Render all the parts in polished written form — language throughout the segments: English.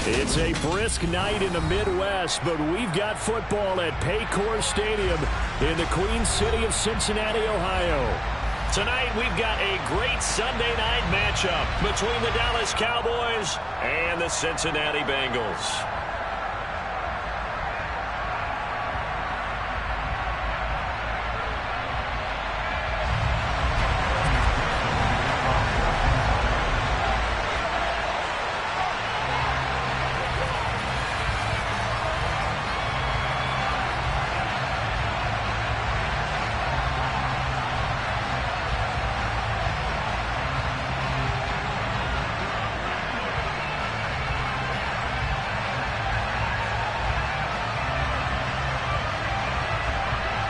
It's a brisk night in the Midwest, but we've got football at Paycor Stadium in the Queen City of Cincinnati, Ohio. Tonight, we've got a great Sunday night matchup between the Dallas Cowboys and the Cincinnati Bengals.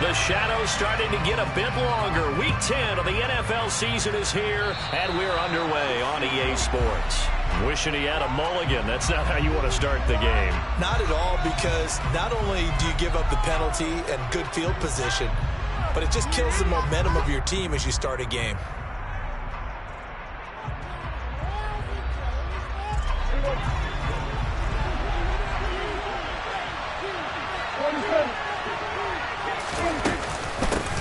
The shadow's starting to get a bit longer. Week 10 of the NFL season is here, and we're underway on EA Sports. Wishing he had a mulligan. That's not how you want to start the game. Not at all, because not only do you give up the penalty and good field position, but it just kills the momentum of your team as you start a game.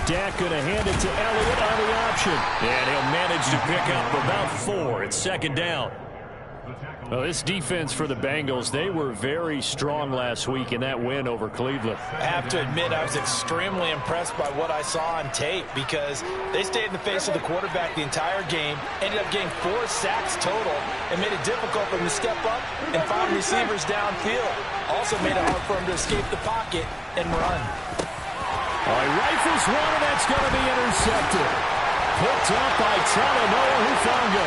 Dak going to hand it to Elliott on the option. And he'll manage to pick up about 4. It's second down. Well, this defense for the Bengals, they were very strong last week in that win over Cleveland. I have to admit, I was extremely impressed by what I saw on tape because they stayed in the face of the quarterback the entire game, ended up getting 4 sacks total, and made it difficult for them to step up and find receivers downfield. Also made it hard for them to escape the pocket and run. All right, rifles one, and that's going to be intercepted. Picked up by Talanoa Hufanga.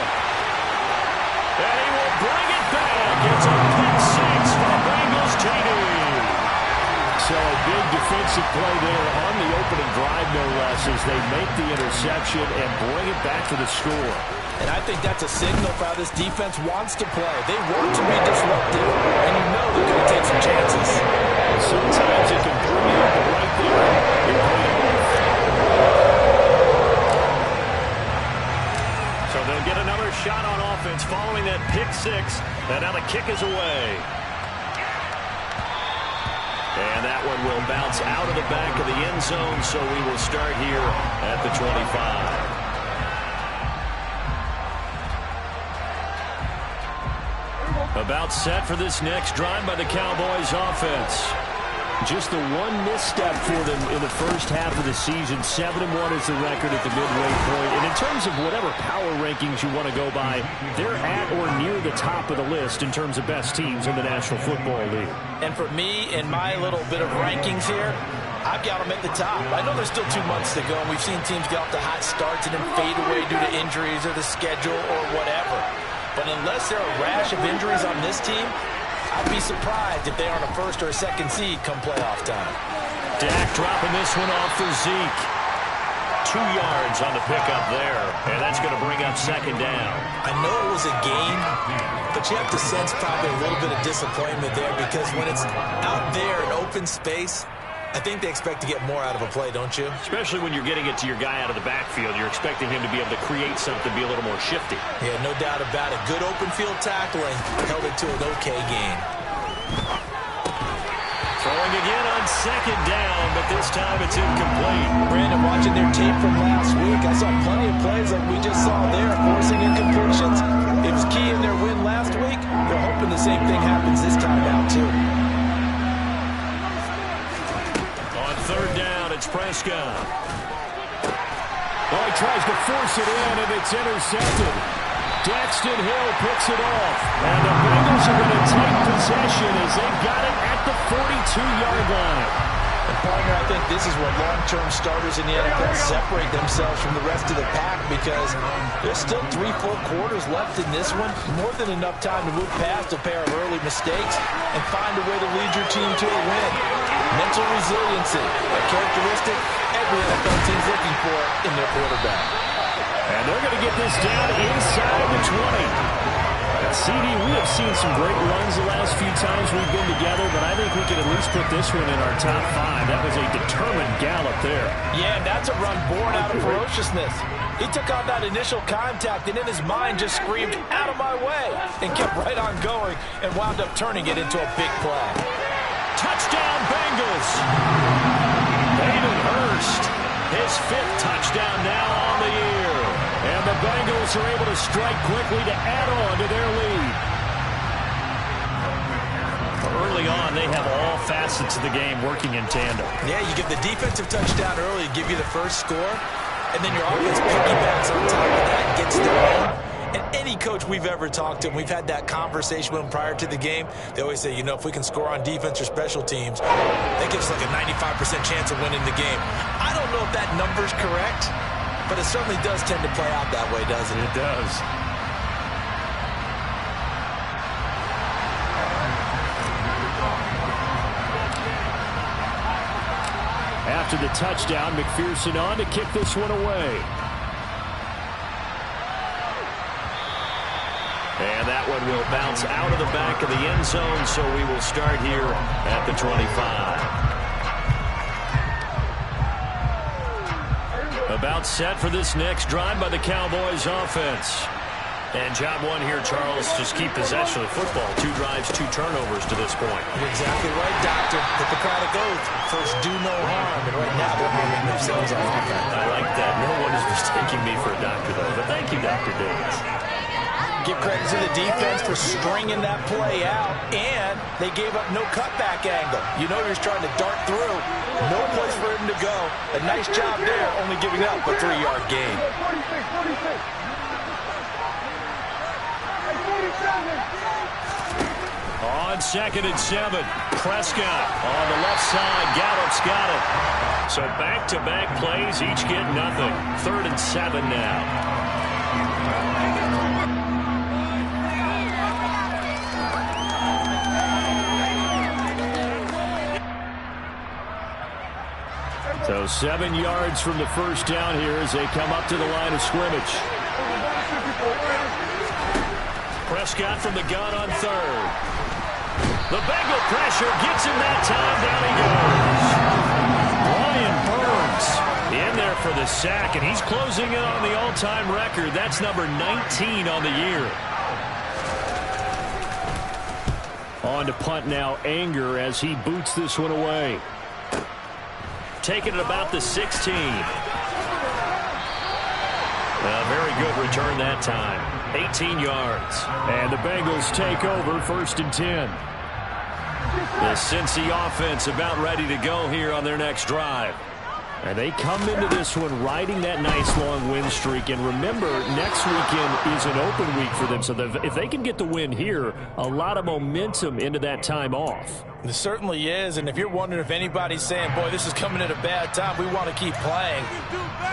And he will bring it back. It's a pick 6 for the Bengals, JD. So a big defensive play there on the opening drive, no less, as they make the interception and bring it back to the score. And I think that's a signal for how this defense wants to play. They want to be disruptive, and you know they're going to take some chances. Sometimes it can bring you up right there. So they'll get another shot on offense following that pick 6. And now the kick is away. And that one will bounce out of the back of the end zone, so we will start here at the 25. About set for this next drive by the Cowboys offense. Just the one misstep for them in the first half of the season. 7-1 is the record at the midway point. And in terms of whatever power rankings you want to go by, they're at or near the top of the list in terms of best teams in the National Football League. And for me, in my little bit of rankings here, I've got them at the top. I know there's still 2 months to go, and we've seen teams get off to hot starts and then fade away due to injuries or the schedule or whatever. But unless there are a rash of injuries on this team, I'd be surprised if they aren't a first or a second seed come playoff time. Dak dropping this one off for Zeke. 2 yards on the pickup there, and that's going to bring up second down. I know it was a gain, but you have to sense probably a little bit of disappointment there because when it's out there in open space, I think they expect to get more out of a play, don't you? Especially when you're getting it to your guy out of the backfield. You're expecting him to be able to create something, be a little more shifty. Yeah, no doubt about it. Good open field tackling held it to an okay gain. Throwing again on second down, but this time it's incomplete. Brandon, watching their tape from last week, I saw plenty of plays like we just saw there, forcing incompletions. It was key in their win last week. They're hoping the same thing happens this time out, too. Third down, it's Prescott. Oh, he tries to force it in, and it's intercepted. Daxton Hill picks it off. And the Bengals are going to take possession as they got it at the 42-yard line. And partner, I think this is where long-term starters in the NFL separate themselves from the rest of the pack because there's still 3 full quarters left in this one. More than enough time to move past a pair of early mistakes and find a way to lead your team to a win. Mental resiliency, a characteristic every NFL team's looking for in their quarterback. And they're going to get this down inside the 20. CD, we have seen some great runs the last few times we've been together, but I think we can at least put this one in our top 5. That was a determined gallop there. Yeah, that's a run born out of ferociousness. He took on that initial contact and in his mind just screamed, "Out of my way," and kept right on going and wound up turning it into a big play. Touchdown, Bengals. Hayden Hurst, his 5th touchdown now on the year. And the Bengals are able to strike quickly to add on to their lead. Early on, they have all facets of the game working in tandem. Yeah, you give the defensive touchdown early, give you the first score, and then your offense piggybacks on top of that and gets their own. And any coach we've ever talked to, and we've had that conversation with them prior to the game, they always say, you know, if we can score on defense or special teams, that gives us like a 95% chance of winning the game. I don't know if that number's correct, but it certainly does tend to play out that way, doesn't it? It does. After the touchdown, McPherson on to kick this one away. And that one will bounce out of the back of the end zone, so we will start here at the 25. About set for this next drive by the Cowboys offense. And job one here, Charles, just keep possession of the football. 2 drives, 2 turnovers to this point. You're exactly right, Doctor. Hippocratic oath. First, do no harm. And right now, they're harming themselves on offense. I like that. No one is mistaking me for a doctor, though. But thank you, Dr. Davis. Give credit to the defense for stringing that play out, and they gave up no cutback angle. You know he was trying to dart through. No place for him to go. A nice job there, only giving up a 3-yard gain. On 2nd and 7, Prescott on the left side. Gallup's got it. So back-to-back plays, each get nothing. 3rd and 7 now. So 7 yards from the first down here as they come up to the line of scrimmage. Prescott from the gun on 3rd. The Bengal pressure gets him that time. Down he goes. Brian Burns in there for the sack, and he's closing in on the all-time record. That's number 19 on the year. On to punt now, Anger, as he boots this one away. Taking it about the 16. A very good return that time. 18 yards. And the Bengals take over 1st and 10. The Cincy offense about ready to go here on their next drive. And they come into this one riding that nice long win streak. And remember, next weekend is an open week for them. So if they can get the win here, a lot of momentum into that time off. It certainly is. And if you're wondering if anybody's saying, boy, this is coming at a bad time, we want to keep playing,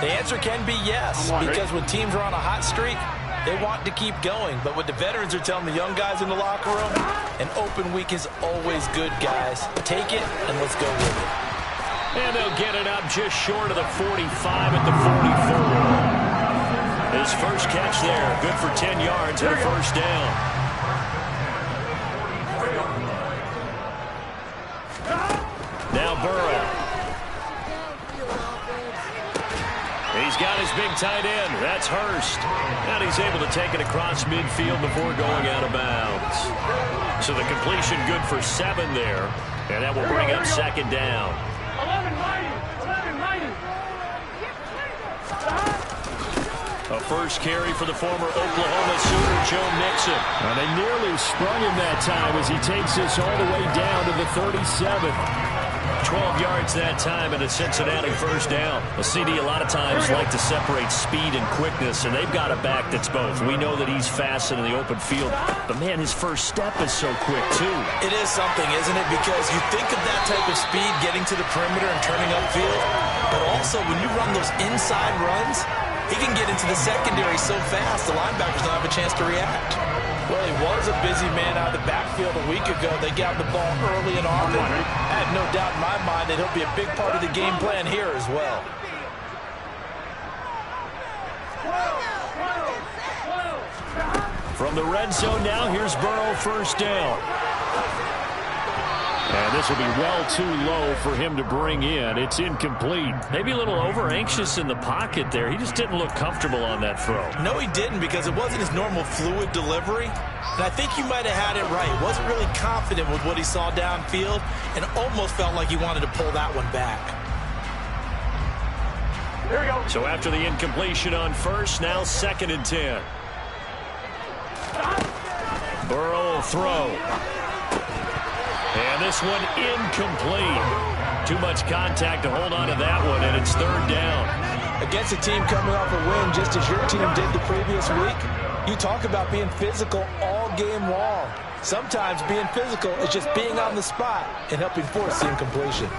the answer can be yes. Because when teams are on a hot streak, they want to keep going. But what the veterans are telling the young guys in the locker room, an open week is always good, guys. Take it and let's go with it. And they'll get it up just short of the 45 at the 44. His first catch there, good for 10 yards and a first down. Now Burrow. He's got his big tight end. That's Hurst. And he's able to take it across midfield before going out of bounds. So the completion good for 7 there. And that will bring up 2nd down. A first carry for the former Oklahoma Sooner, Joe Mixon. And they nearly sprung him that time as he takes this all the way down to the 37. 12 yards that time and a Cincinnati first down. A CD a lot of times like to separate speed and quickness, and they've got a back that's both. We know that he's fast in the open field, but man, his first step is so quick too. It is something, isn't it? Because you think of that type of speed getting to the perimeter and turning upfield, but also when you run those inside runs, he can get into the secondary so fast the linebackers don't have a chance to react. Well, he was a busy man out of the backfield a week ago. They got the ball early and often. I have no doubt in my mind that he'll be a big part of the game plan here as well. From the red zone now, here's Burrow, first down. And this will be well too low for him to bring in. It's incomplete. Maybe a little over-anxious in the pocket there. He just didn't look comfortable on that throw. No, he didn't, because it wasn't his normal fluid delivery. And I think you might have had it right. Wasn't really confident with what he saw downfield and almost felt like he wanted to pull that one back. There we go. So after the incompletion on first, now 2nd and 10. Burrow will throw. And this one incomplete. Too much contact to hold on to that one, and it's 3rd down. Against a team coming off a win just as your team did the previous week, you talk about being physical all game long. Sometimes being physical is just being on the spot and helping force the incompletion.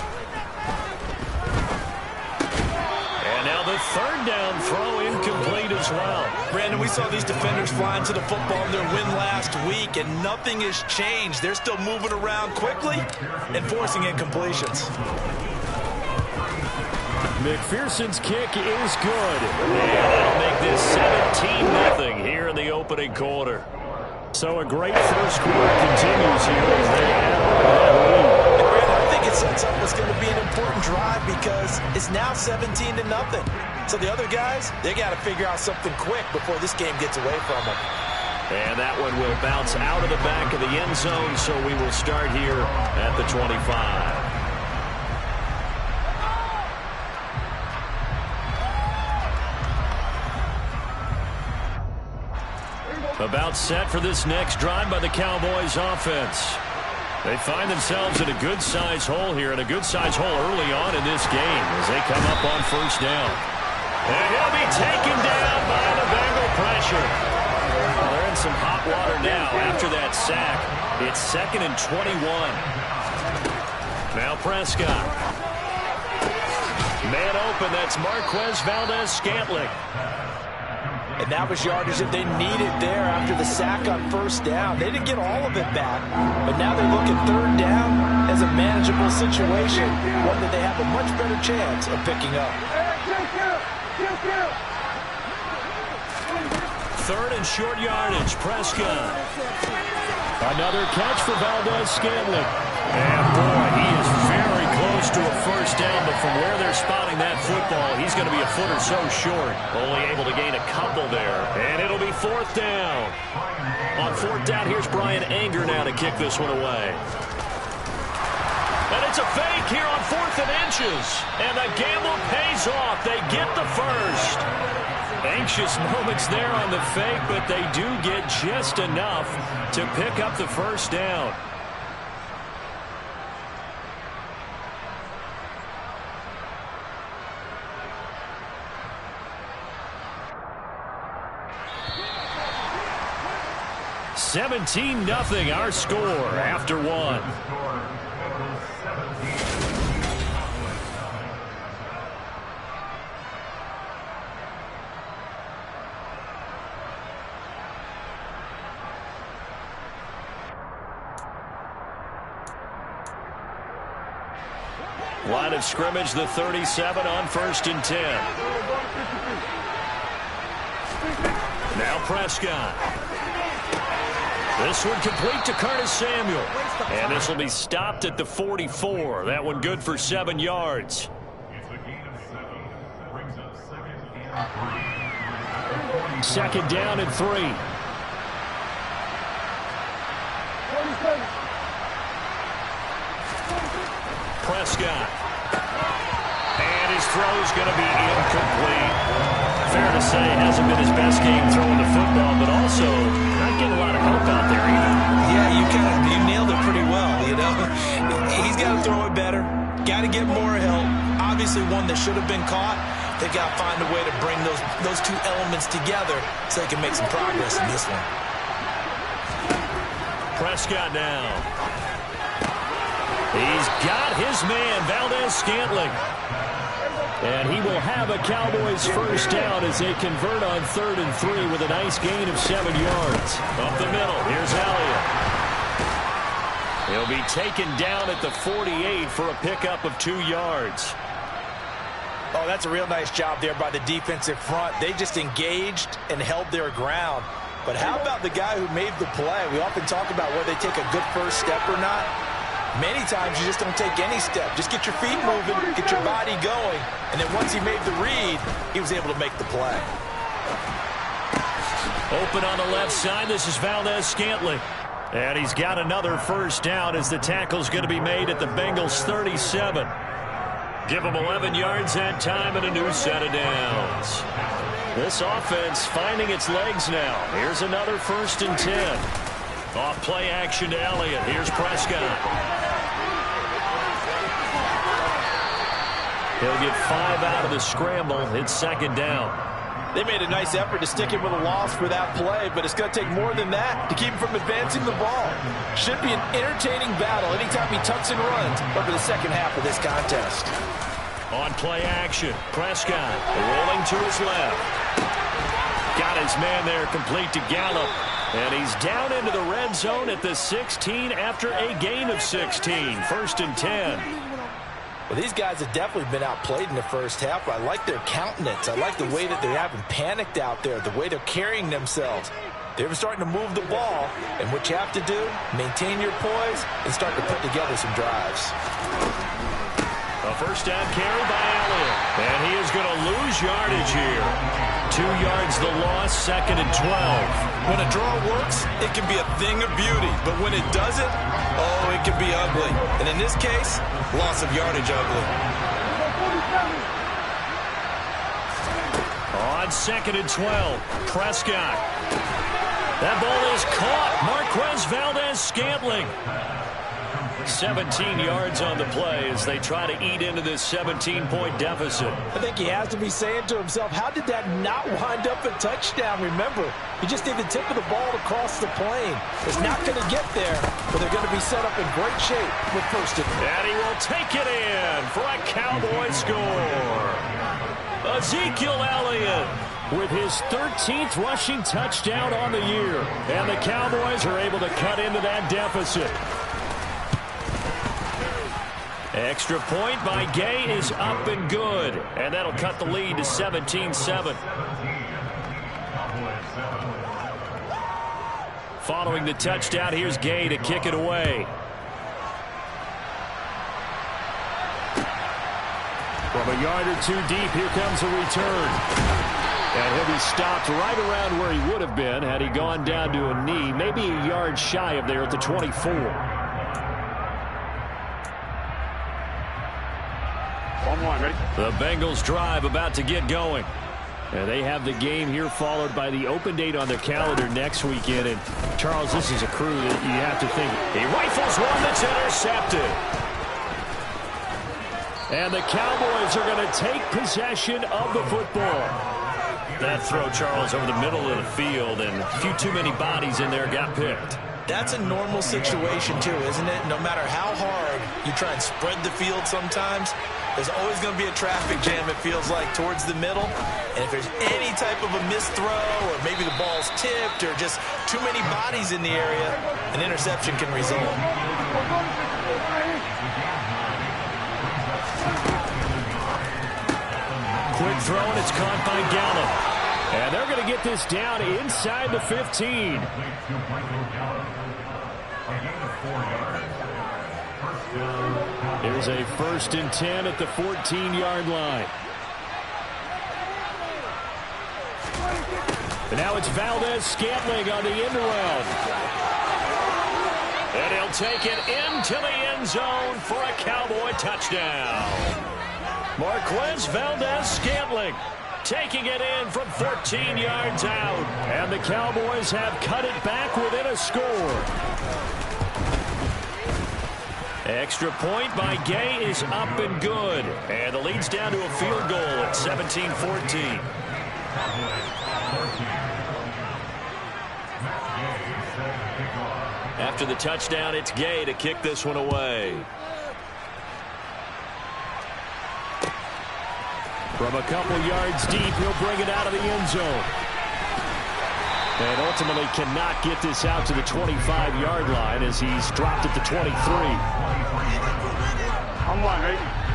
And now the 3rd down throw incomplete as well. Brandon, we saw these defenders fly into the football in their win last week, and nothing has changed. They're still moving around quickly and forcing incompletions. McPherson's kick is good. And that'll make this 17-0 here in the opening quarter. So a great first quarter continues here as they add on to that lead. And Brandon, I think it sets up what's going to be an important drive because it's now 17-0. So the other guys, they got to figure out something quick before this game gets away from them. And that one will bounce out of the back of the end zone, so we will start here at the 25. About set for this next drive by the Cowboys offense. They find themselves in a good-sized hole here, and a good-sized hole early on in this game as they come up on first down. And he'll be taken down by the Bengal pressure. Well, they're in some hot water now after that sack. It's 2nd and 21. Now Prescott. Man open, that's Marquez Valdez-Scantling. And that was yardage that they needed there after the sack on first down. They didn't get all of it back, but now they're looking 3rd down as a manageable situation, one that they have a much better chance of picking up. 3rd and short yardage, Prescott. Another catch for Valdez-Scantling. And boy, he is very close to a first down, but from where they're spotting that football, he's going to be a foot or so short. Only able to gain a couple there. And it'll be 4th down. On 4th down, here's Brian Anger now to kick this one away. And it's a fake here on 4th and inches. And the gamble pays off. They get the first. Anxious moments there on the fake, but they do get just enough to pick up the first down. $17-0 our score after one. Line of scrimmage, the 37 on 1st and 10. Now Prescott. This one complete to Curtis Samuel. And this will be stopped at the 44. That one good for 7 yards. Second down and 3. Prescott. And his throw is going to be incomplete. Fair to say, hasn't been his best game throwing the football, but also not getting a lot of help out there either. Yeah, you nailed it pretty well, you know. He's got to throw it better. Got to get more help. Obviously one that should have been caught. They've got to find a way to bring those two elements together so they can make some progress in this one. Prescott now. He's got his man, Valdez-Scantling. And he will have a Cowboys first down as they convert on 3rd and 3 with a nice gain of 7 yards. Up the middle, here's Elliott. He'll be taken down at the 48 for a pickup of 2 yards. Oh, that's a real nice job there by the defensive front. They just engaged and held their ground. But how about the guy who made the play? We often talk about whether they take a good first step or not. Many times you just don't take any step. Just get your feet moving, get your body going, and then once he made the read, he was able to make the play. Open on the left side. This is Valdez-Scantling. And he's got another first down as the tackle's going to be made at the Bengals 37. Give him 11 yards that time and a new set of downs. This offense finding its legs now. Here's another 1st and 10. Off play action to Elliott. Here's Prescott. He'll get 5 out of the scramble. It's 2nd down. They made a nice effort to stick him with a loss for that play, but it's going to take more than that to keep him from advancing the ball. Should be an entertaining battle anytime he tucks and runs over the second half of this contest. On play action, Prescott rolling to his left. Got his man there complete to Gallup. And he's down into the red zone at the 16 after a gain of 16. 1st and 10. Well, these guys have definitely been outplayed in the first half. I like their countenance. I like the way that they haven't panicked out there, the way they're carrying themselves. They're starting to move the ball, and what you have to do, maintain your poise and start to put together some drives. A first down carry by Elliott, and he is going to lose yardage here. 2 yards the loss, 2nd and 12. When a draw works, it can be a thing of beauty, but when it doesn't, oh, it can be ugly. And in this case, loss of yardage ugly. On 2nd and 12, Prescott. That ball is caught. Marquez Valdez-Scantling. 17 yards on the play as they try to eat into this 17-point deficit. I think he has to be saying to himself, how did that not wind up a touchdown? Remember, he just need the tip of the ball to cross the plane. It's not going to get there, but they're going to be set up in great shape with 1st and 10. And he will take it in for a Cowboy score. Ezekiel Elliott with his 13th rushing touchdown on the year. And the Cowboys are able to cut into that deficit. Extra point by Gay is up and good. And that'll cut the lead to 17-7. Following the touchdown, here's Gay to kick it away. From a yard or 2 deep, here comes a return. And he'll be stopped right around where he would have been had he gone down to a knee, maybe a yard shy of there at the 24. Ready? The Bengals drive about to get going. And they have the game here followed by the open date on their calendar next weekend. And Charles, this is a crew that you have to think. He rifles one that's intercepted. And the Cowboys are going to take possession of the football. That throw, Charles, over the middle of the field, and a few too many bodies in there got picked. That's a normal situation, too, isn't it? No matter how hard you try and spread the field sometimes, there's always going to be a traffic jam, it feels like, towards the middle. And if there's any type of a missed throw or maybe the ball's tipped or just too many bodies in the area, an interception can result. Quick throw, and it's caught by Gallup. And they're going to get this down inside the 15. Here's a 1st and 10 at the 14-yard line. And now it's Valdez-Scantling on the end around. And he'll take it into the end zone for a Cowboy touchdown. Marquez Valdez-Scantling taking it in from 14 yards out. And the Cowboys have cut it back within a score. Extra point by Gay is up and good. And the lead's down to a field goal at 17-14. After the touchdown, it's Gay to kick this one away. From a couple yards deep, he'll bring it out of the end zone. And ultimately cannot get this out to the 25-yard line as he's dropped at the 23.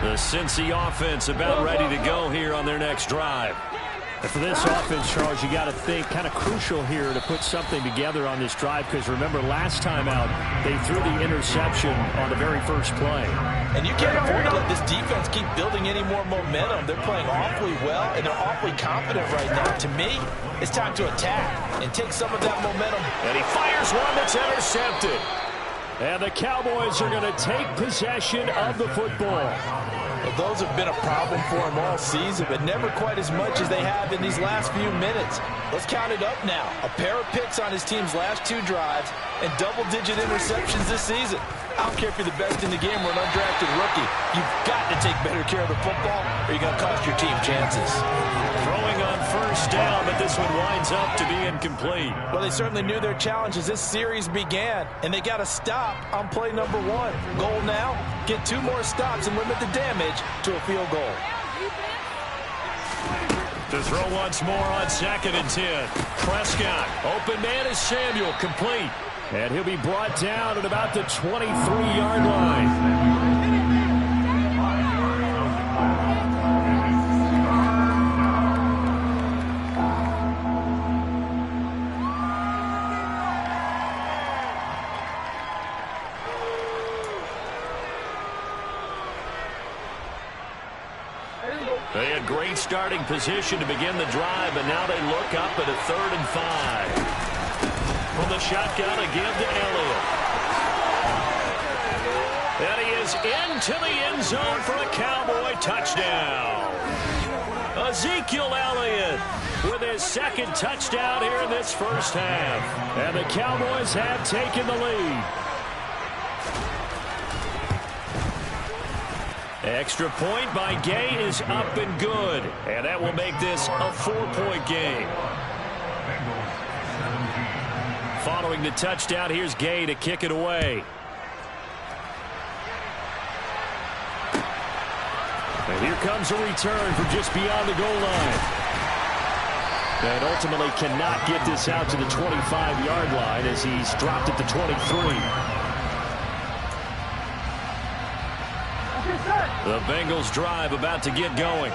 The Cincy offense about ready to go here on their next drive. And for this offense, Charles, you got to think kind of crucial here to put something together on this drive, because remember last time out they threw the interception on the very first play. And you can't afford to let this defense keep building any more momentum. They're playing awfully well, and they're awfully confident right now. To me, it's time to attack and take some of that momentum. And he fires one that's intercepted. And the Cowboys are going to take possession of the football. Well, those have been a problem for him all season, but never quite as much as they have in these last few minutes. Let's count it up now. A pair of picks on his team's last 2 drives and double-digit interceptions this season. I don't care if you're the best in the game or an undrafted rookie. You've got to take better care of the football or you're going to cost your team chances. Throwing on first down, but this one winds up to be incomplete. Well, they certainly knew their challenge as this series began, and they got to stop on play number 1. Goal now, get 2 more stops and limit the damage to a field goal. To throw once more on 2nd and 10. Prescott, open man is Samuel, complete. And he'll be brought down at about the 23-yard line. They had great starting position to begin the drive, and now they look up at a 3rd and 5. From the shotgun again to Elliott. And he is into the end zone for a Cowboy touchdown. Ezekiel Elliott with his 2nd touchdown here in this first half. And the Cowboys have taken the lead. Extra point by Gay is up and good. And that will make this a 4-point game. Following the touchdown, here's Gay to kick it away. And here comes a return from just beyond the goal line. And ultimately cannot get this out to the 25-yard line as he's dropped at the 23. The Bengals drive about to get going.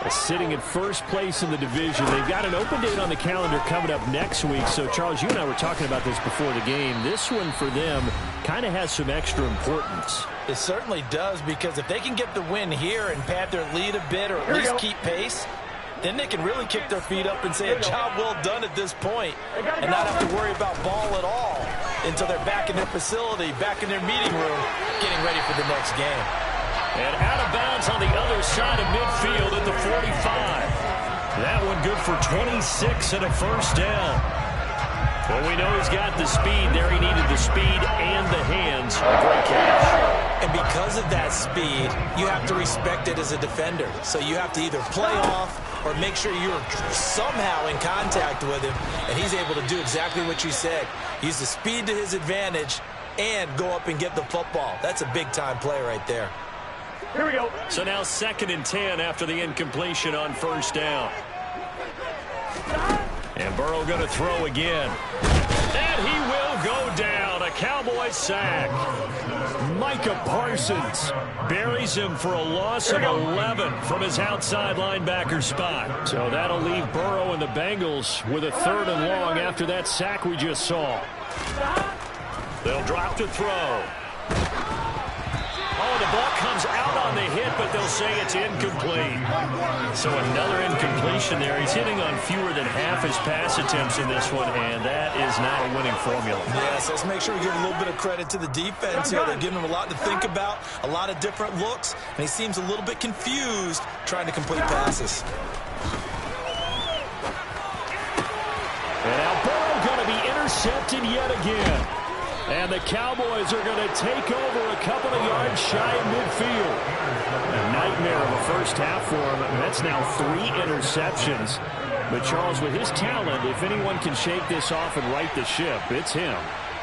Sitting in first place in the division. They've got an open date on the calendar coming up next week. So, Charles, you and I were talking about this before the game. This one for them kind of has some extra importance. It certainly does, because if they can get the win here and pad their lead a bit, or at least keep pace, then they can really kick their feet up and say a job well done at this point, and not have to worry about ball at all until they're back in their facility, back in their meeting room, getting ready for the next game. And out of bounds on the other side of midfield at the 45. That one good for 26 and a first down. Well, we know he's got the speed there. He needed the speed and the hands. A great catch. And because of that speed, you have to respect it as a defender. So you have to either play off or make sure you're somehow in contact with him. And he's able to do exactly what you said. Use the speed to his advantage and go up and get the football. That's a big-time play right there. Here we go. So now 2nd and 10 after the incompletion on first down. And Burrow going to throw again. And he will go down. A Cowboy sack. Micah Parsons buries him for a loss of 11 from his outside linebacker spot. So that'll leave Burrow and the Bengals with a 3rd and long after that sack we just saw. They'll drop to throw. Oh, the ball comes out on the hit, but they'll say it's incomplete. So another incompletion there. He's hitting on fewer than half his pass attempts in this one, and that is not a winning formula. Yes, let's make sure we give a little bit of credit to the defense here. They're giving him a lot to think about, a lot of different looks, and he seems a little bit confused trying to complete passes. And now Burrow going to be intercepted yet again. And the Cowboys are going to take over a couple of yards shy of midfield. A nightmare of a first half for him. That's now 3 interceptions. But, Charles, with his talent, if anyone can shake this off and right the ship, it's him.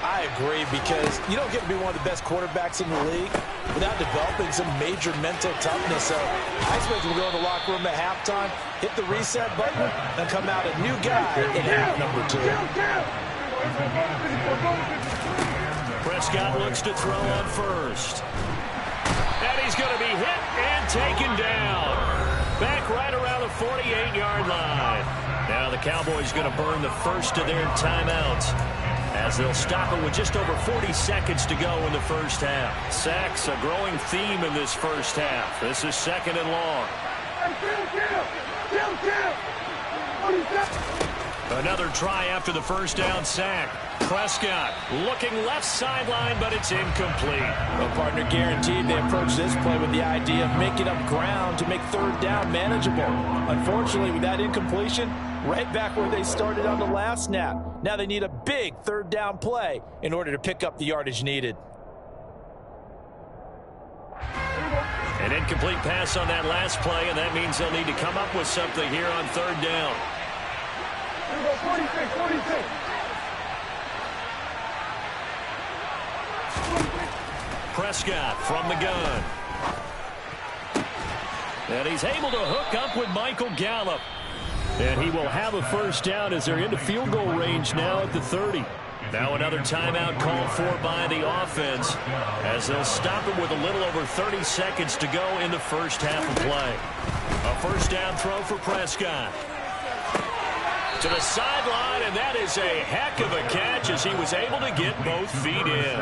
I agree, because you don't get to be one of the best quarterbacks in the league without developing some major mental toughness. So I expect him to go in the locker room at halftime, hit the reset button, and come out a new guy in half number 2. Prescott looks to throw on first. And he's going to be hit and taken down. Back right around the the 48-yard line. Now the Cowboys going to burn the first of their timeouts, as they'll stop it with just over 40 seconds to go in the first half. Sacks, a growing theme in this first half. This is 2nd and long. Another try after the first down sack. Prescott looking left sideline, but it's incomplete. Well, partner, guaranteed they approach this play with the idea of making up ground to make 3rd down manageable. Unfortunately, with that incompletion, right back where they started on the last snap. Now they need a big 3rd down play in order to pick up the yardage needed. An incomplete pass on that last play, and that means they'll need to come up with something here on 3rd down. 46. Prescott from the gun. And he's able to hook up with Michael Gallup. And he will have a first down as they're into field goal range now at the 30. Now another timeout called for by the offense, as they'll stop it with a little over 30 seconds to go in the first half of play. A first down throw for Prescott. To the sideline, and that is a heck of a catch as he was able to get both feet in.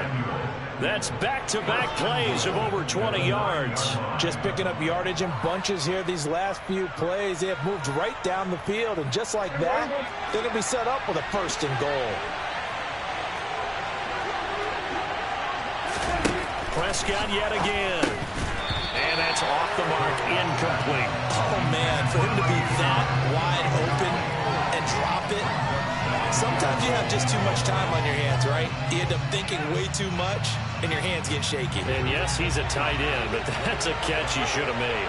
That's back-to-back plays of over 20 yards. Just picking up yardage in bunches here these last few plays. They have moved right down the field, and just like that, they're going to be set up with a 1st and goal. Prescott yet again. And that's off the mark, incomplete. Oh, man, for him to be that wide open and drop it. Sometimes you have just too much time on your hands, right? You end up thinking way too much, and your hands get shaky. And yes, he's a tight end, but that's a catch he should have made.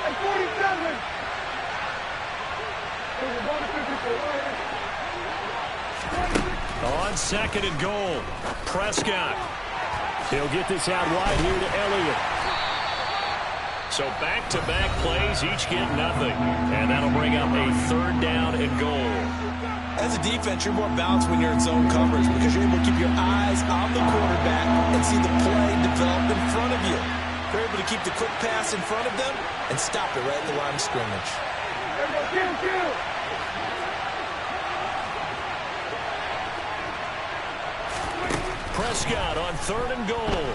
At 47. On 2nd and goal, Prescott. He'll get this out wide here to Elliott. So back-to-back plays, each get nothing. And that'll bring up a 3rd down and goal. As a defense, you're more balanced when you're in zone coverage because you're able to keep your eyes on the quarterback and see the play develop in front of you. You're able to keep the quick pass in front of them and stop it right at the line of scrimmage. Prescott on 3rd and goal.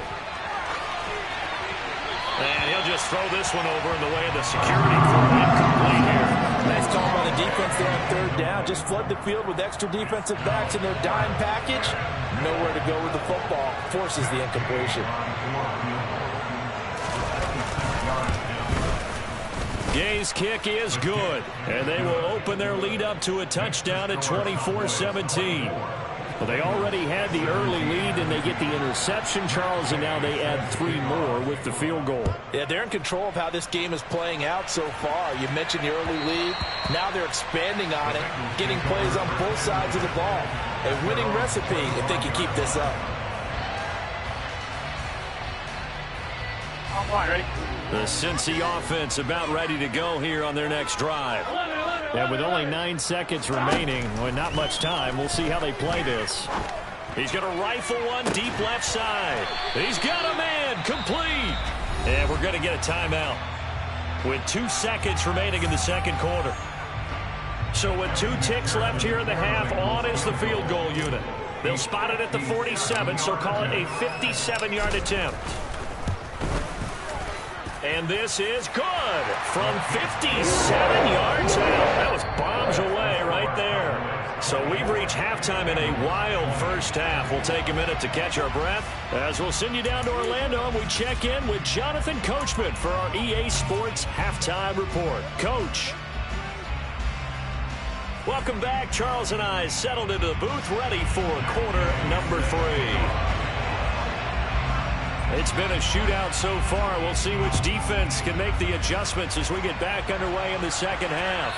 And he'll just throw this one over in the way of the security crew. Incomplete here. Nice call by the defense there on 3rd down. Just flood the field with extra defensive backs in their dime package. Nowhere to go with the football. Forces the incompletion. Gay's kick is good. And they will open their lead up to a touchdown at 24-17. Well, they already had the early lead, and they get the interception, Charles, and now they add 3 more with the field goal. Yeah, they're in control of how this game is playing out so far. You mentioned the early lead. Now they're expanding on it, getting plays on both sides of the ball. A winning recipe if they can keep this up. The Cincy offense about ready to go here on their next drive. And with only 9 seconds remaining, well, not much time, we'll see how they play this. He's going to rifle one deep left side. He's got a man, complete. And we're going to get a timeout with 2 seconds remaining in the 2nd quarter. So with 2 ticks left here in the half, on is the field goal unit. They'll spot it at the 47, so call it a 57-yard attempt. And this is good from 57 yards out. That was bombs away right there. So we've reached halftime in a wild first half. We'll take a minute to catch our breath as we'll send you down to Orlando and we check in with Jonathan Coachman for our EA Sports Halftime Report. Coach. Welcome back. Charles and I settled into the booth ready for quarter number 3. It's been a shootout so far. We'll see which defense can make the adjustments as we get back underway in the 2nd half.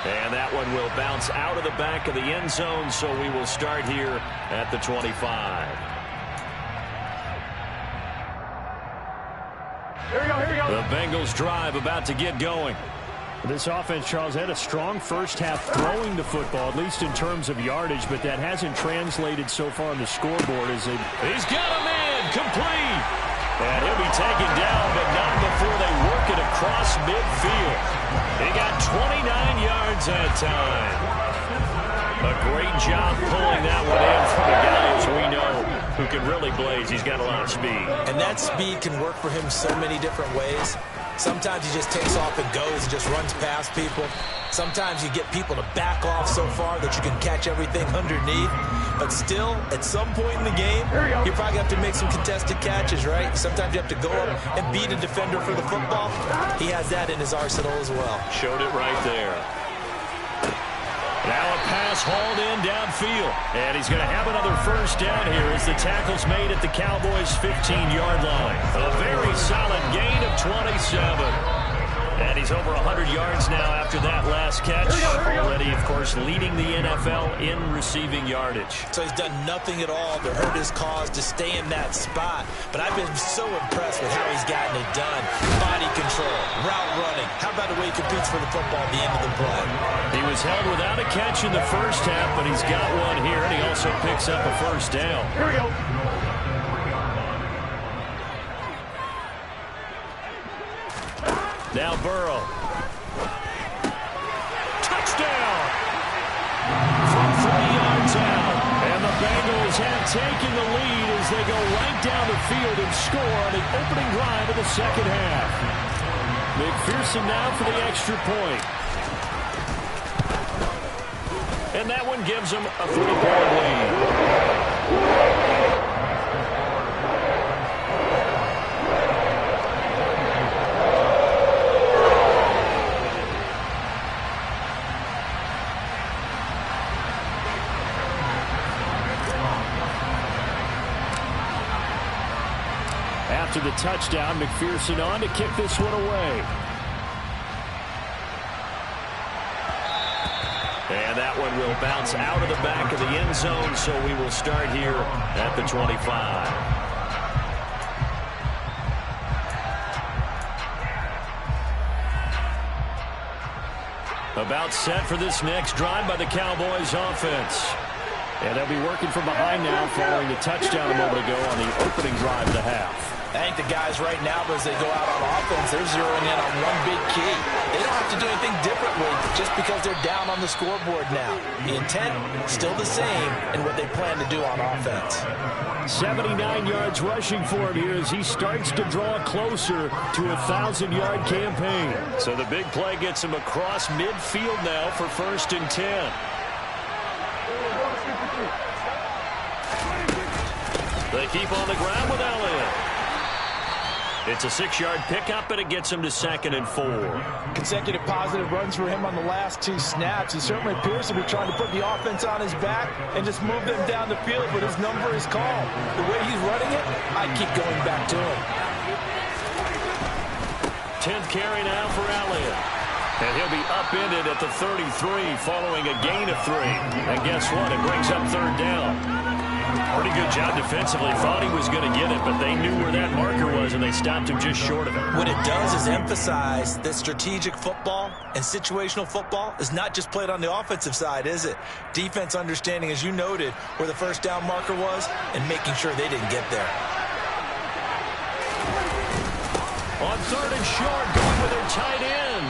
And that one will bounce out of the back of the end zone, so we will start here at the 25. Here we go. The Bengals drive about to get going. This offense, Charles, had a strong first half throwing the football, at least in terms of yardage, but that hasn't translated so far on the scoreboard as they... He's got a man, complete. And he'll be taken down, but not before they work it across midfield. He got 29 yards that time. A great job pulling that one in from a guy, as we know, who can really blaze. He's got a lot of speed. And that speed can work for him so many different ways. Sometimes he just takes off and goes and just runs past people. Sometimes you get people to back off so far that you can catch everything underneath. But still, at some point in the game, you probably have to make some contested catches, right? Sometimes you have to go up and beat a defender for the football. He has that in his arsenal as well. Showed it right there. Now a pass hauled in downfield. And he's going to have another first down here as the tackle's made at the Cowboys' 15-yard line. A very solid gain of 27. And he's over 100 yards now after that last catch. Already, of course, leading the NFL in receiving yardage. So he's done nothing at all to hurt his cause to stay in that spot. But I've been so impressed with how he's gotten it done. Body control, route running. How about the way he competes for the football at the end of the play? He was held without a catch in the first half, but he's got one here, and he also picks up a first down. Here we go. Now Burrow. Touchdown! From 30 yards out. And the Bengals have taken the lead as they go right down the field and score on the opening drive of the second half. McPherson now for the extra point. And that one gives them a 3-point lead. After the touchdown, McPherson on to kick this one away. And that one will bounce out of the back of the end zone, so we will start here at the 25. About set for this next drive by the Cowboys offense. And they'll be working from behind now following the touchdown a moment ago on the opening drive of the half. I think the guys right now, as they go out on offense, they're zeroing in on one big key. They don't have to do anything differently just because they're down on the scoreboard now. The intent, still the same in what they plan to do on offense. 79 yards rushing for him here as he starts to draw closer to a 1,000-yard campaign. So the big play gets him across midfield now for 1st and 10. They keep on the ground with Elliott. It's a 6-yard pickup, and it gets him to 2nd and 4. Consecutive positive runs for him on the last 2 snaps. He certainly appears to be trying to put the offense on his back and just move them down the field, but his number is called. The way he's running it, I keep going back to him. 10th carry now for Elliott. And he'll be upended at the 33 following a gain of 3. And guess what? It brings up 3rd down. Pretty good job defensively. Thought he was going to get it, but they knew where that marker was, and they stopped him just short of it. What it does is emphasize that strategic football and situational football is not just played on the offensive side, is it? Defense understanding, as you noted, where the 1st down marker was and making sure they didn't get there. On 3rd and short, going with their tight end.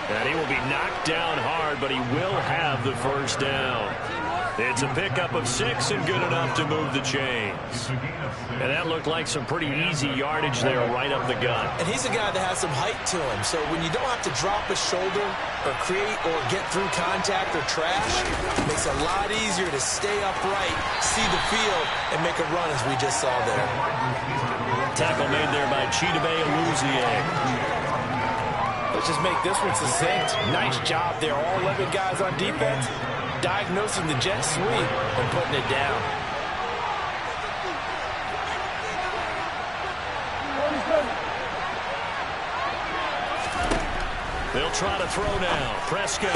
And he will be knocked down hard, but he will have the 1st down. It's a pickup of 6 and good enough to move the chains. And that looked like some pretty easy yardage there right up the gut. And he's a guy that has some height to him, so when you don't have to drop a shoulder or create or get through contact or trash, it makes it a lot easier to stay upright, see the field, and make a run as we just saw there. Tackle made there by Chidobe Awuzie. Let's just make this one succinct. Nice job there. All 11 guys on defense diagnosing the jet sweep and putting it down. They'll try to throw now. Prescott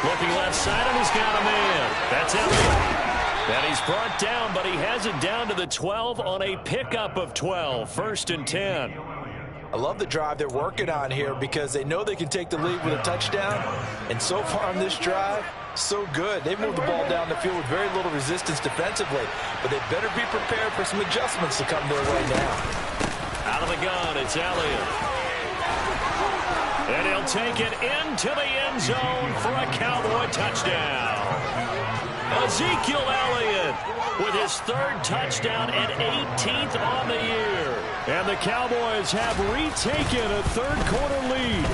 looking left side, and he's got a man. That's Elliott. And he's brought down, but he has it down to the 12 on a pickup of 12. 1st and 10. I love the drive they're working on here because they know they can take the lead with a touchdown. And so far on this drive, so good. They've moved the ball down the field with very little resistance defensively, but they better be prepared for some adjustments to come their way now. Out of the gun, it's Elliott. And he'll take it into the end zone for a Cowboy touchdown. Ezekiel Elliott with his 3rd touchdown and 18th on the year. And the Cowboys have retaken a third-quarter lead.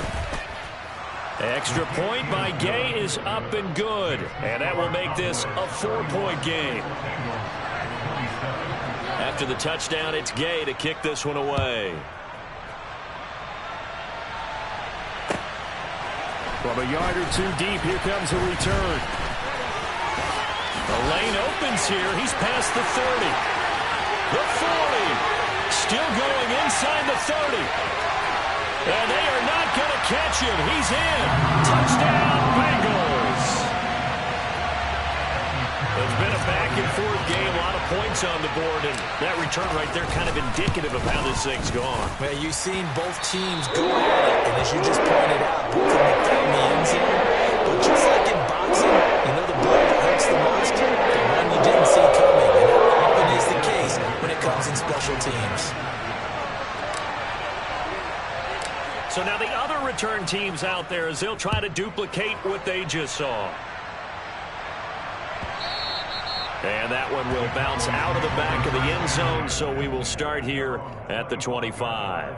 Extra point by Gay is up and good. And that will make this a 4-point game. After the touchdown, it's Gay to kick this one away. From a yard or two deep, here comes a return. The lane opens here. He's past the 30. The 40. Still going inside the 30. And they are not going to catch him. He's in. Touchdown, Bengals. It's been a back-and-forth game. A lot of points on the board. And that return right there kind of indicative of how this thing's gone. Well, you've seen both teams go at it. And as you just pointed out, both of them found the end zone. But just like in boxing, you know the blow that hurts the most? The one you didn't see coming. And that often is the case when it comes in special teams. So now the other return teams out there as they'll try to duplicate what they just saw. And that one will bounce out of the back of the end zone, so we will start here at the 25.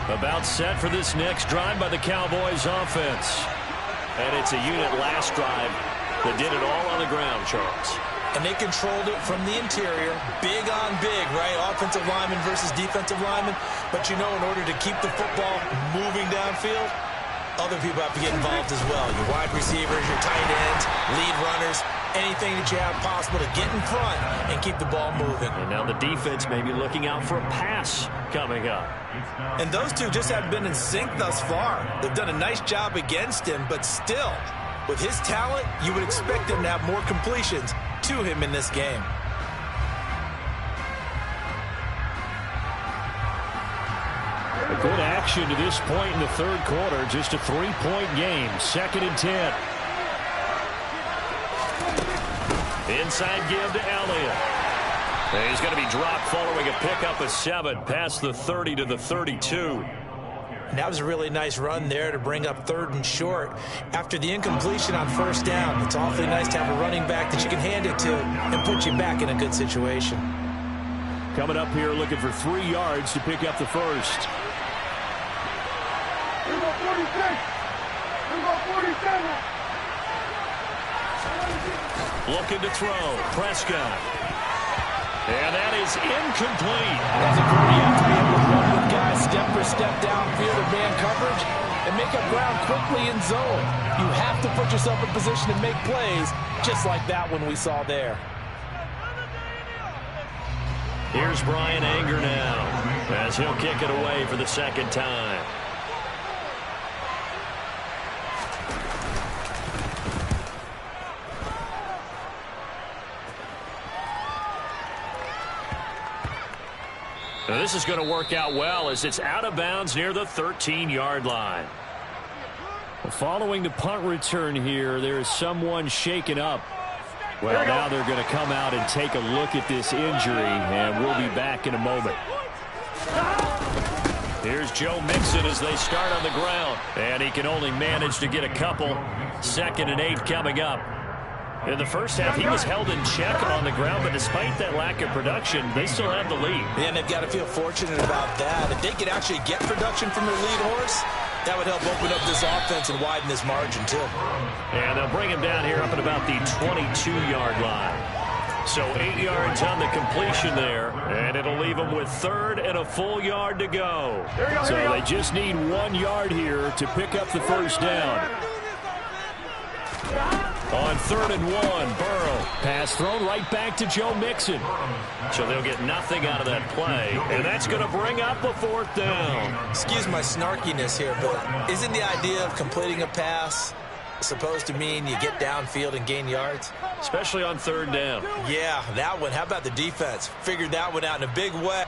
About set for this next drive by the Cowboys offense. And it's a unit last drive that did it all on the ground, Charles. And they controlled it from the interior. Big on big, right? Offensive lineman versus defensive lineman. But you know, in order to keep the football moving downfield, other people have to get involved as well. Your wide receivers, your tight ends, lead runners, anything that you have possible to get in front and keep the ball moving. And now the defense may be looking out for a pass coming up. And those two just haven't been in sync thus far. They've done a nice job against him, but still, with his talent, you would expect him to have more completions to him in this game. A good action to this point in the third quarter. Just a 3-point game. 2nd and 10. Inside give to Elliott. He's going to be dropped following a pickup of 7 past the 30 to the 32. And that was a really nice run there to bring up 3rd and short. After the incompletion on 1st down, it's awfully nice to have a running back that you can hand it to and put you back in a good situation. Coming up here looking for 3 yards to pick up the first. Looking to throw. Prescott. And that is incomplete. As a group, you have to be able to run with guys step for step downfield in man coverage and make up ground quickly in zone. You have to put yourself in position to make plays, just like that one we saw there. Here's Brian Anger now as he'll kick it away for the 2nd time. Now this is going to work out well as it's out of bounds near the 13-yard line. Well, following the punt return here, there is someone shaken up. Well, now they're going to come out and take a look at this injury, and we'll be back in a moment. Here's Joe Mixon as they start on the ground. And he can only manage to get a couple. 2nd and 8 coming up. In the first half, he was held in check on the ground, but despite that lack of production, they still have the lead. And they've got to feel fortunate about that. If they could actually get production from their lead horse, that would help open up this offense and widen this margin, too. And they'll bring him down here up at about the 22-yard line. So 8 yards on the completion there, and it'll leave them with 3rd and a full yard to go. So they just need 1 yard here to pick up the first down. On 3rd and 1, Burrow. Pass thrown right back to Joe Mixon. So they'll get nothing out of that play, and that's going to bring up a 4th down. Excuse my snarkiness here, but isn't the idea of completing a pass supposed to mean you get downfield and gain yards? Especially on 3rd down. Yeah, that one. How about the defense? Figured that one out in a big way.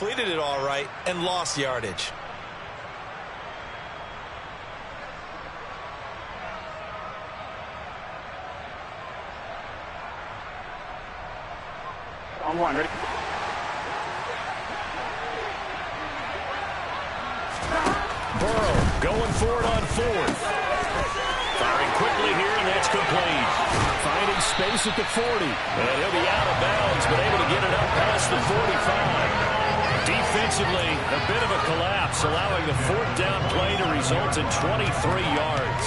completed it all right and lost yardage. On one, ready? Burrow going for it on fourth. Firing quickly here, and that's complete. Finding space at the 40. And he'll be out of bounds, but able to get it up past the 45. Defensively, a bit of a collapse, allowing the fourth down play to result in 23 yards.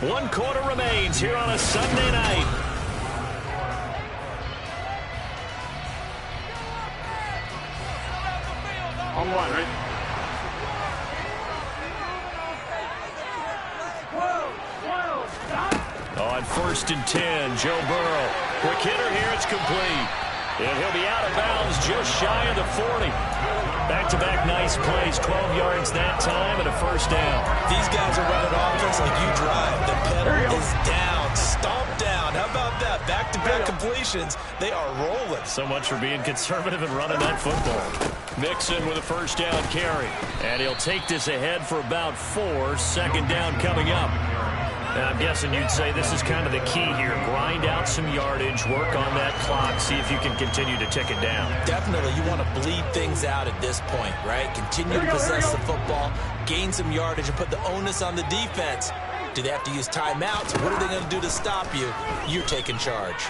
One quarter remains here on a Sunday night. On one, right? On 1st and 10, Joe Burrow. Quick hitter here, it's complete. And he'll be out of bounds just shy of the 40. Back-to-back nice plays, 12 yards that time and a first down. These guys are running offense like you drive. The pedal is down, stomped down. How about that? Back-to-back completions. They are rolling. So much for being conservative and running that football. Mixon with a first down carry. And he'll take this ahead for about 4. Second down coming up. And I'm guessing you'd say this is kind of the key here. Grind out some yardage, work on that clock, see if you can continue to tick it down. Definitely, you want to bleed things out at this point, right? Continue to possess the football, gain some yardage, and put the onus on the defense. Do they have to use timeouts? What are they going to do to stop you? You're taking charge.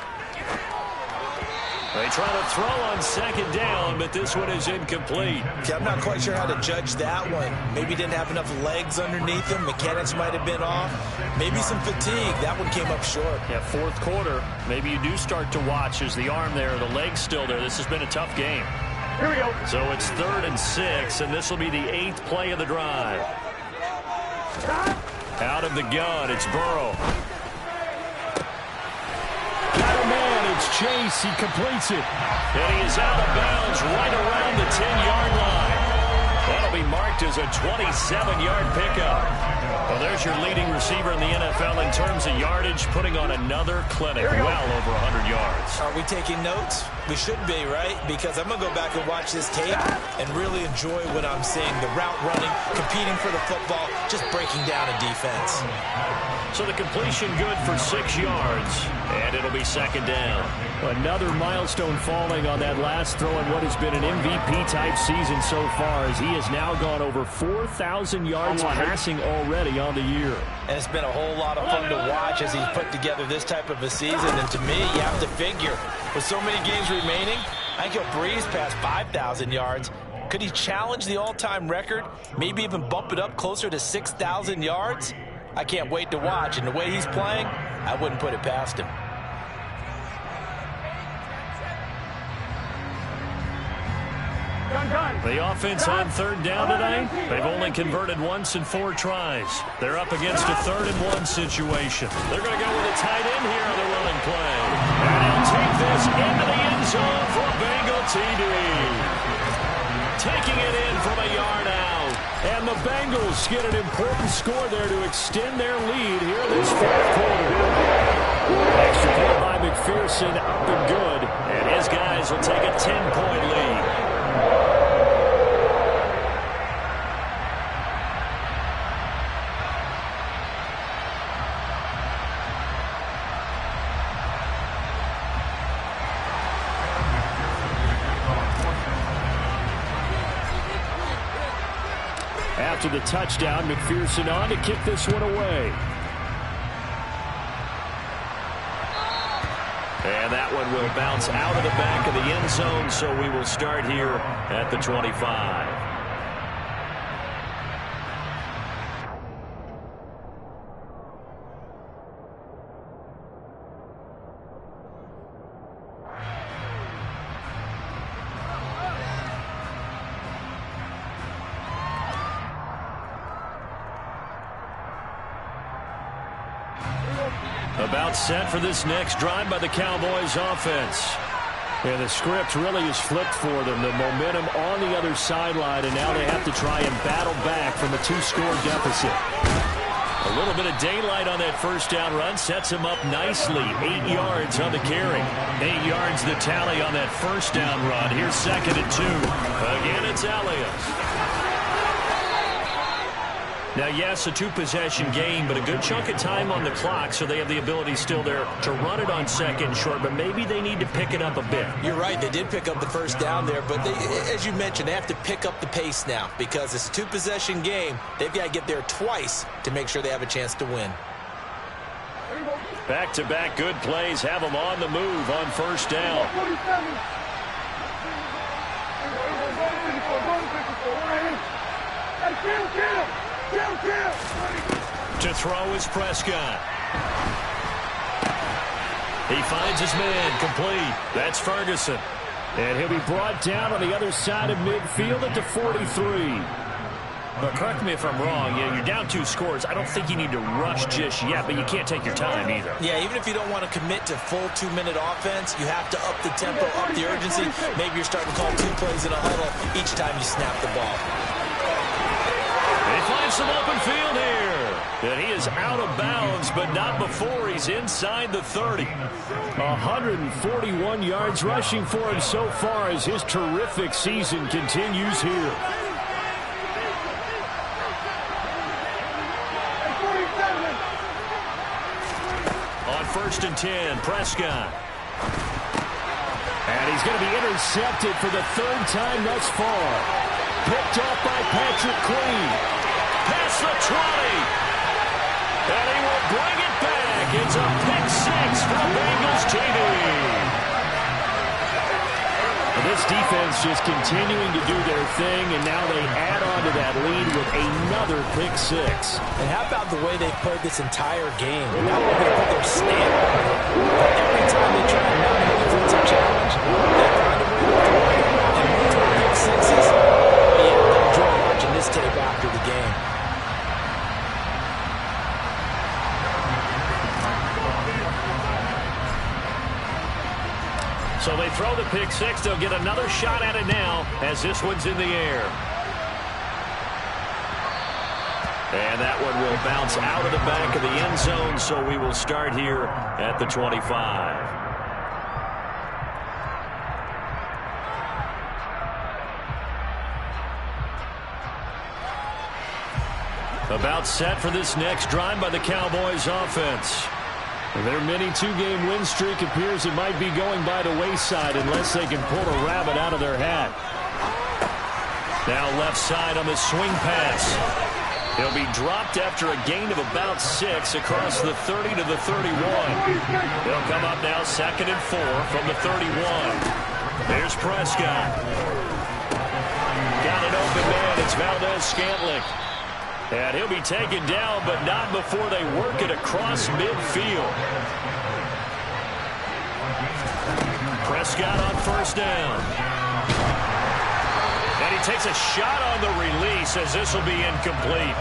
They try to throw on second down, but this one is incomplete. Okay, I'm not quite sure how to judge that one. Maybe didn't have enough legs underneath him. Mechanics might have been off. Maybe some fatigue. That one came up short. Yeah, fourth quarter. Maybe you do start to watch as the arm there, the leg's still there. This has been a tough game. Here we go. So it's 3rd and 6, and this will be the 8th play of the drive. Out of the gun, it's Burrow. Got a man, it's Chase, he completes it. And he is out of bounds right around the 10-yard line. That'll be marked as a 27-yard pickup. Well, there's your leading receiver in the NFL in terms of yardage, putting on another clinic, well over 100 yards. Are we taking notes? We should be, right? Because I'm going to go back and watch this tape and really enjoy what I'm seeing. The route running, competing for the football, just breaking down a defense. So the completion good for 6 yards, and it'll be second down. Another milestone falling on that last throw in what has been an MVP-type season so far, as he has now gone over 4,000 yards passing already on the year. And it's been a whole lot of fun to watch as he's put together this type of a season. And to me, you have to figure, with so many games remaining, I think he'll breeze past 5,000 yards. Could he challenge the all-time record? Maybe even bump it up closer to 6,000 yards? I can't wait to watch, and the way he's playing, I wouldn't put it past him. The offense on 3rd down tonight, they've only converted once in 4 tries. They're up against a 3rd and 1 situation. They're going to go with a tight end here on the running play. And he'll take this into the end zone for a Bengal TD. Taking it in from a yard out. And the Bengals get an important score there to extend their lead here this 4th quarter. Extra point by McPherson, up and good. And his guys will take a 10-point lead. After the touchdown, McPherson on to kick this one away. And that one will bounce out of the back of the end zone, so we will start here at the 25. About set for this next drive by the Cowboys offense. And the script really is flipped for them. The momentum on the other sideline, and now they have to try and battle back from a 2-score deficit. A little bit of daylight on that first down run sets him up nicely. 8 yards on the carry. 8 yards the tally on that first down run. Here's 2nd and 2. Again, it's Elliott. Now, yes, a two-possession game, but a good chunk of time on the clock, so they have the ability still there to run it on 2nd and short, but maybe they need to pick it up a bit. You're right. They did pick up the first down there, but they, as you mentioned, they have to pick up the pace now because it's a two-possession game. They've got to get there twice to make sure they have a chance to win. Back-to-back good plays have them on the move on first down. To throw is Prescott. He finds his man complete. That's Ferguson. And he'll be brought down on the other side of midfield at the 43. But correct me if I'm wrong. Yeah, you're down 2 scores. I don't think you need to rush just yet, but you can't take your time either. Yeah, even if you don't want to commit to full 2-minute offense, you have to up the tempo, up the urgency. Maybe you're starting to call 2 plays in a huddle each time you snap the ball. He finds some open field here. And he is out of bounds, but not before he's inside the 30. 141 yards rushing for him so far as his terrific season continues here. On 1st and 10, Prescott. And he's going to be intercepted for the 3rd time thus far. Picked off by Patrick Queen. Past the 20. And he will bring it back. It's a pick 6 for the Bengals TD. This defense just continuing to do their thing, and now they add on to that lead with another pick 6. And how about the way they played this entire game? Not only they put their stamp on it, but every time they try to mount an offensive challenge, they find a way to throw it. And multiple pick 6s. Yeah, I enjoy watching this tape after the game. So they throw the pick 6. They'll get another shot at it now as this one's in the air. And that one will bounce out of the back of the end zone, so we will start here at the 25. About set for this next drive by the Cowboys offense. Their mini 2-game win streak appears it might be going by the wayside unless they can pull a rabbit out of their hat. Now left side on the swing pass. He'll be dropped after a gain of about 6 across the 30 to the 31. He'll come up now 2nd and 4 from the 31. There's Prescott. Got an open man. It's Valdez-Scantling. And he'll be taken down, but not before they work it across midfield. Prescott on first down. And he takes a shot on the release as this will be incomplete.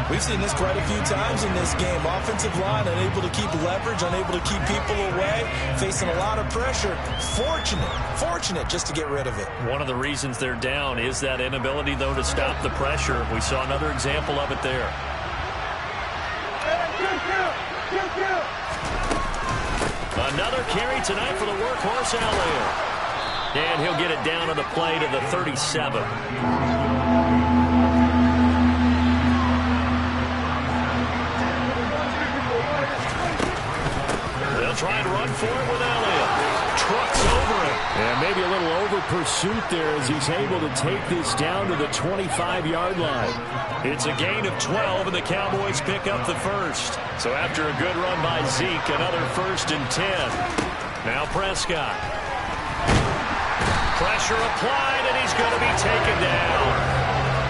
We've seen this quite a few times in this game. Offensive line unable to keep leverage, unable to keep people away, facing a lot of pressure. Fortunate just to get rid of it. One of the reasons they're down is that inability, though, to stop the pressure. We saw another example of it there. Another carry tonight for the workhorse Elliott. And he'll get it down on the play to the 37. Try and run for it with Elliott. Trucks over it. And maybe a little over pursuit there as he's able to take this down to the 25-yard line. It's a gain of 12, and the Cowboys pick up the first. So after a good run by Zeke, another 1st and 10. Now Prescott. Pressure applied, and he's going to be taken down.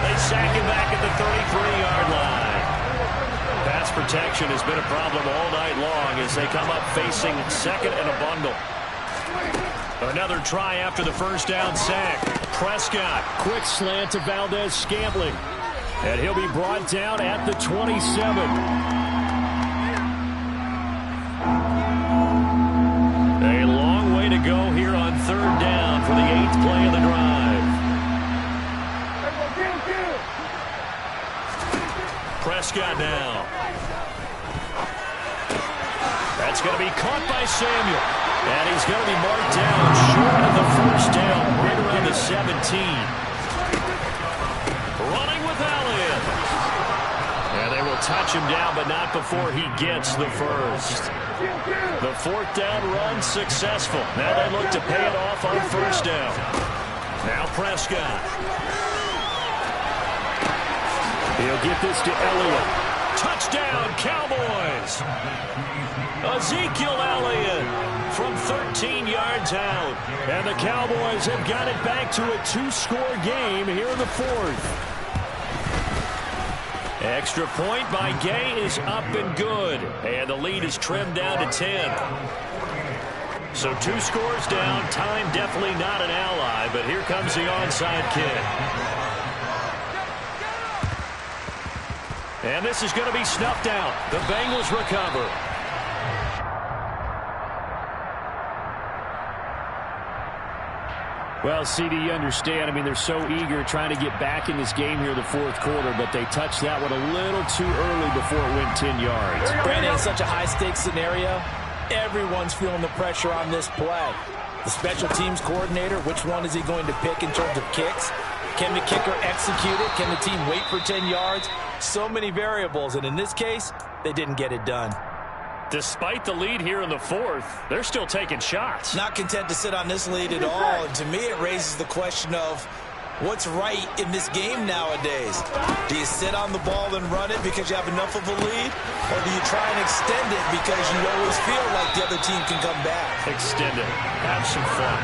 They sack him back at the 33-yard line. Pass protection has been a problem all night long as they come up facing 2nd and a bundle. Another try after the first down sack. Prescott. Quick slant to Valdez-Scantling. And he'll be brought down at the 27. A long way to go here on 3rd down for the 8th play of the drive. Prescott now. That's going to be caught by Samuel. And he's going to be marked down short of the first down, right around the 17. Running with Elliott. And they will touch him down, but not before he gets the first. The fourth down run successful. Now they look to pay it off on first down. Now Prescott. He'll get this to Elliott. Touchdown, Cowboys. Ezekiel Elliott from 13 yards out. And the Cowboys have got it back to a two-score game here in the fourth. Extra point by Gay is up and good. And the lead is trimmed down to 10. So 2 scores down. Time definitely not an ally, but here comes the onside kick. And this is going to be snuffed out. The Bengals recover. Well, CD, you understand. I mean, they're so eager trying to get back in this game here in the fourth quarter, but they touched that one a little too early before it went 10 yards. Brandon, in such a high-stakes scenario, everyone's feeling the pressure on this play. The special teams coordinator, which one is he going to pick in terms of kicks? Can the kicker execute it? Can the team wait for 10 yards? So many variables, and in this case, they didn't get it done. Despite the lead here in the fourth, they're still taking shots. Not content to sit on this lead at all. And to me, it raises the question of what's right in this game nowadays. Do you sit on the ball and run it because you have enough of a lead? Or do you try and extend it because you always feel like the other team can come back? Extend it. Have some fun.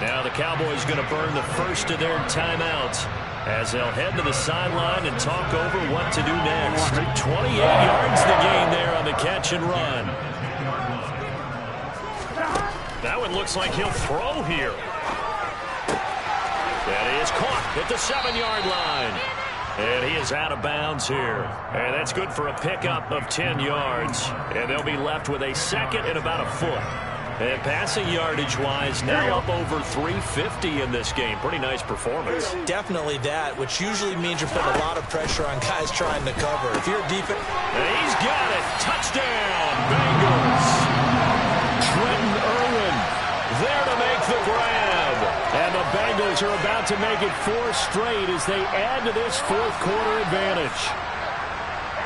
Now the Cowboys going to burn the first of their timeouts as they'll head to the sideline and talk over what to do next. 28 yards the gain there on the catch and run. That one looks like he'll throw here. That is caught at the 7-yard line. And he is out of bounds here. And that's good for a pickup of 10 yards. And they'll be left with a second and about a foot. And passing yardage-wise, now up over 350 in this game. Pretty nice performance. Definitely that, which usually means you're putting a lot of pressure on guys trying to cover. If you're defense... And he's got it. Touchdown, Bengals. Trenton Irwin there to make the grab. And the Bengals are about to make it 4 straight as they add to this fourth quarter advantage.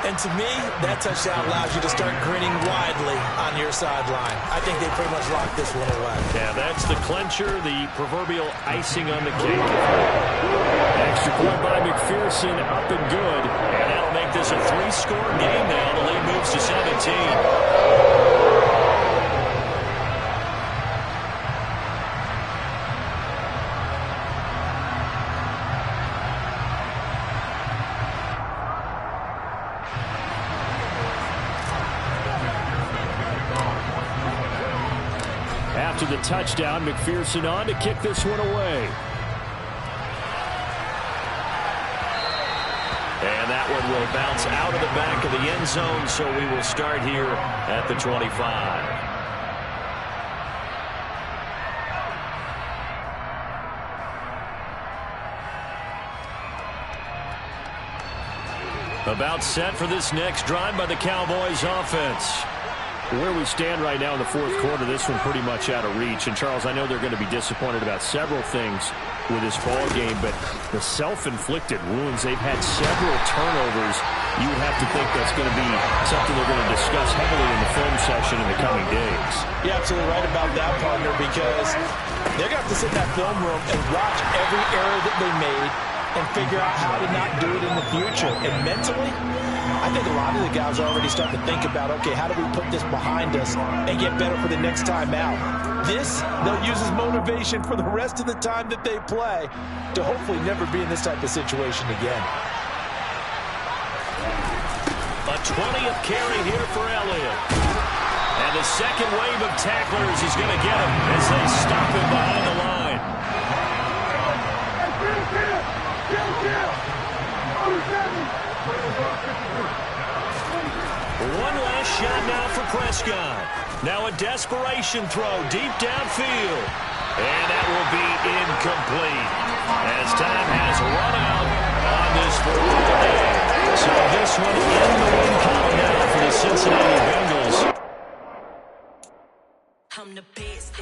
And to me, that touchdown allows you to start grinning widely on your sideline. I think they pretty much locked this one away. Yeah, that's the clincher, the proverbial icing on the cake. Extra point by McPherson, up and good. And that'll make this a 3-score game now. The lead moves to 17. After the touchdown, McPherson on to kick this one away. And that one will bounce out of the back of the end zone, so we will start here at the 25. About set for this next drive by the Cowboys offense. Where we stand right now in the fourth quarter, this one pretty much out of reach. And, Charles, I know they're going to be disappointed about several things with this ball game, but the self-inflicted wounds, they've had several turnovers. You would have to think that's going to be something they're going to discuss heavily in the film session in the coming days. You're absolutely right about that, partner, because they're going to have to sit in that film room and watch every error that they made and figure out how to not do it in the future. And mentally, I think a lot of the guys are already starting to think about, okay, how do we put this behind us and get better for the next time out? This, they'll use as motivation for the rest of the time that they play to hopefully never be in this type of situation again. A 20th carry here for Elliott. And the second wave of tacklers is going to get him as they stop him behind the line. One last shot now for Prescott. Now a desperation throw deep downfield. And that will be incomplete as time has run out on this fourth day. So this this one in the win column now for the Cincinnati Bengals.